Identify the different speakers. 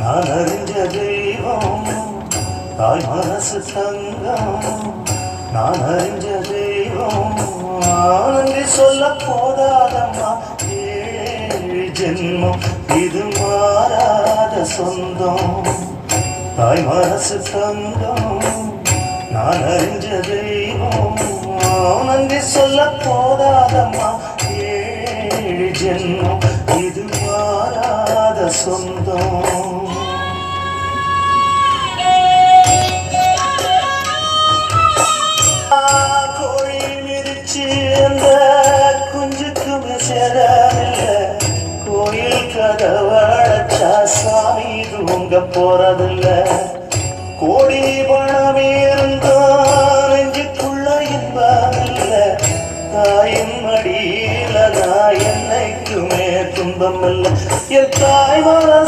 Speaker 1: நான் அறிஞ்ச தெய்வம் தாய் மனசு தங்கம். நான் அறிஞ்ச தெய்வம் நன்றி சொல்ல போதாதம்மா. ஏழு ஜென்மம் இது மாறாத சொந்தம். தாய் மனசு தங்கம். நான் அறிஞ்ச தெய்வம் நன்றி சொல்ல போதாதம்மா. ஏழு ஜென்மம் இது மாறாத சொந்தம். கோழி மிதிச்சு அந்த குஞ்சுக்குமே சேரவில்லை. கோயில் கதவடைச்சா சாமி தூங்க போறதில்லை. கோடி பணம் இருந்தா நெஞ்சுக்குள்ள இன்பமில்லை. தாயின் மடியில நான் என்னைக்குமே துன்பமில்லை. என் தாய் மனசு